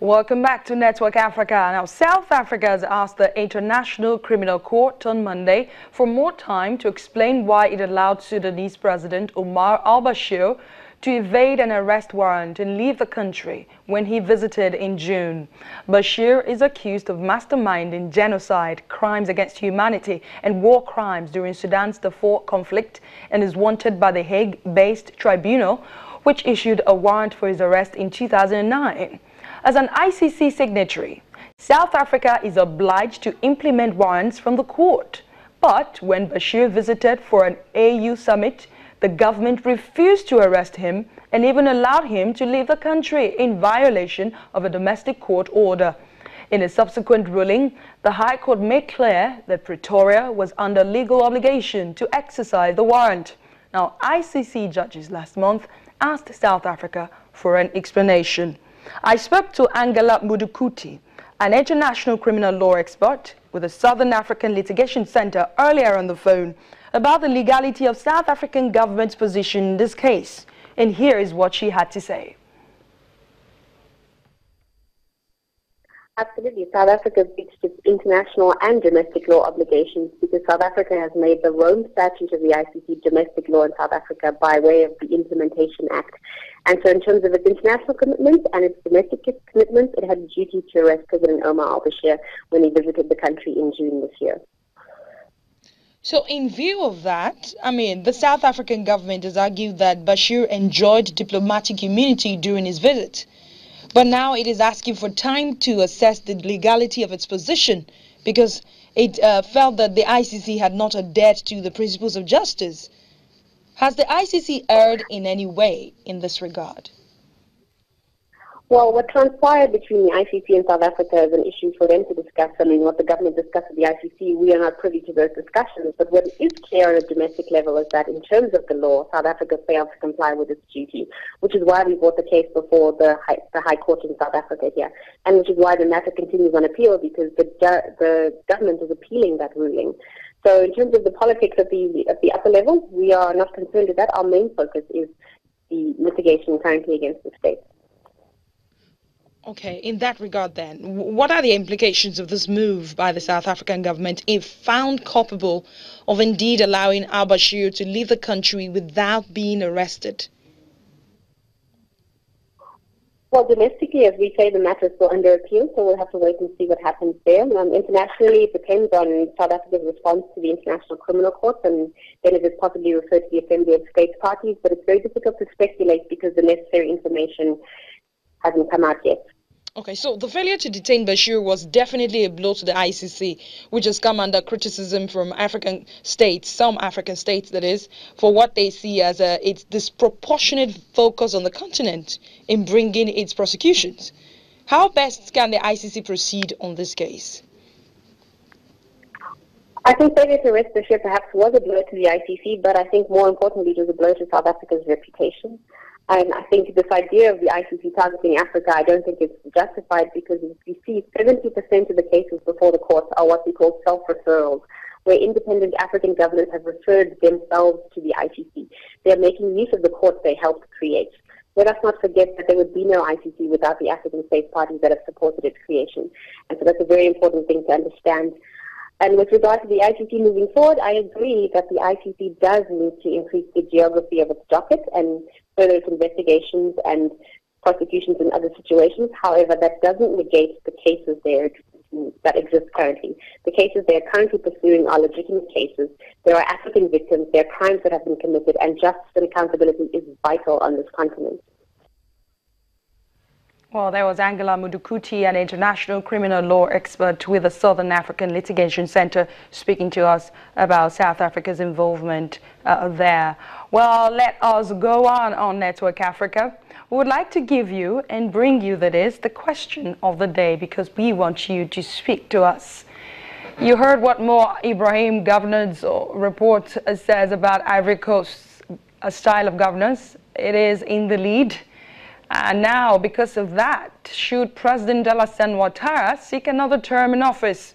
Welcome back to Network Africa. Now, South Africa has asked the International Criminal Court on Monday for more time to explain why it allowed Sudanese President Omar al-Bashir to evade an arrest warrant and leave the country when he visited in June. Bashir is accused of masterminding genocide, crimes against humanity and war crimes during Sudan's Darfur conflict and is wanted by the Hague-based tribunal, which issued a warrant for his arrest in 2009. As an ICC signatory, South Africa is obliged to implement warrants from the court. But when Bashir visited for an AU summit, the government refused to arrest him and even allowed him to leave the country in violation of a domestic court order. In a subsequent ruling, the High Court made clear that Pretoria was under legal obligation to exercise the warrant. Now, ICC judges last month asked South Africa for an explanation. I spoke to Angela Mudukuti, an international criminal law expert with the Southern African Litigation Center, earlier on the phone about the legality of South African government's position in this case. And here is what she had to say. Absolutely. South Africa breached its international and domestic law obligations because South Africa has made the Rome Statute of the ICC domestic law in South Africa by way of the Implementation Act. And so in terms of its international commitments and its domestic commitments, it had a duty to arrest President Omar al-Bashir when he visited the country in June this year. So in view of that, the South African government has argued that Bashir enjoyed diplomatic immunity during his visit. But now it is asking for time to assess the legality of its position because it felt that the ICC had not adhered to the principles of justice. Has the ICC erred in any way in this regard? Well, what transpired between the ICC and South Africa is an issue for them to discuss. What the government discussed at the ICC, we are not privy to those discussions. But what is clear on a domestic level is that in terms of the law, South Africa failed to comply with its duty, which is why we brought the case before the High Court in South Africa here, and which is why the matter continues on appeal because the government is appealing that ruling. So in terms of the politics at the upper levels, we are not concerned with that. Our main focus is the litigation currently against the state. Okay, in that regard then, what are the implications of this move by the South African government if found culpable of indeed allowing al-Bashir to leave the country without being arrested? Well, domestically, as we say, the matter is still under appeal, so we'll have to wait and see what happens there. Internationally, it depends on South Africa's response to the International Criminal Court, and then it is possibly referred to the Assembly of States Parties, but it's very difficult to speculate because the necessary information hasn't come out yet. Okay, so the failure to detain Bashir was definitely a blow to the ICC, which has come under criticism from African states, some African states that is, for what they see as its disproportionate focus on the continent in bringing its prosecutions. How best can the ICC proceed on this case? I think failure to arrest Bashir perhaps was a blow to the ICC, but I think more importantly it was a blow to South Africa's reputation. And I think this idea of the ICC targeting Africa, I don't think it's justified because if you see 70% of the cases before the courts are what we call self-referrals, where independent African governments have referred themselves to the ICC. They're making use of the courts they helped create. Let us not forget that there would be no ICC without the African state parties that have supported its creation. And so that's a very important thing to understand. And with regard to the ICC moving forward, I agree that the ICC does need to increase the geography of its docket and further its investigations and prosecutions in other situations. However, that doesn't negate the cases that exist currently. The cases they are currently pursuing are legitimate cases. There are African victims, there are crimes that have been committed, and justice and accountability is vital on this continent. Well, there was Angela Mudukuti, an international criminal law expert with the Southern African Litigation Center, speaking to us about South Africa's involvement there. Well, let us go on Network Africa. We would like to give you and bring you, that is, the question of the day, because we want you to speak to us. You heard what Mo Ibrahim governance report says about Ivory Coast's style of governance. It is in the lead. And now, because of that, should President Alassane Ouattara seek another term in office?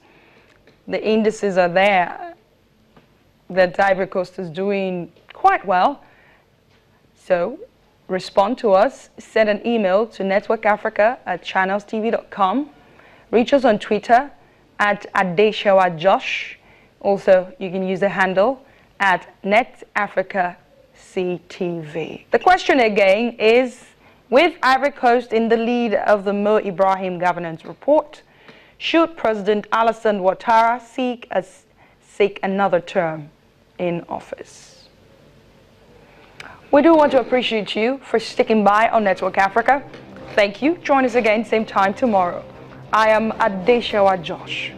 The indices are there that Ivory Coast is doing quite well. So respond to us, send an email to networkafrica@channelstv.com. Reach us on Twitter @AdeshawaJosh. Also, you can use the handle @NetAfricaCTV. The question again is, with Ivory Coast in the lead of the Mo Ibrahim governance report, should President Alassane Ouattara seek another term in office? We do want to appreciate you for sticking by on Network Africa. Thank you. Join us again same time tomorrow. I am Adeshawa Josh.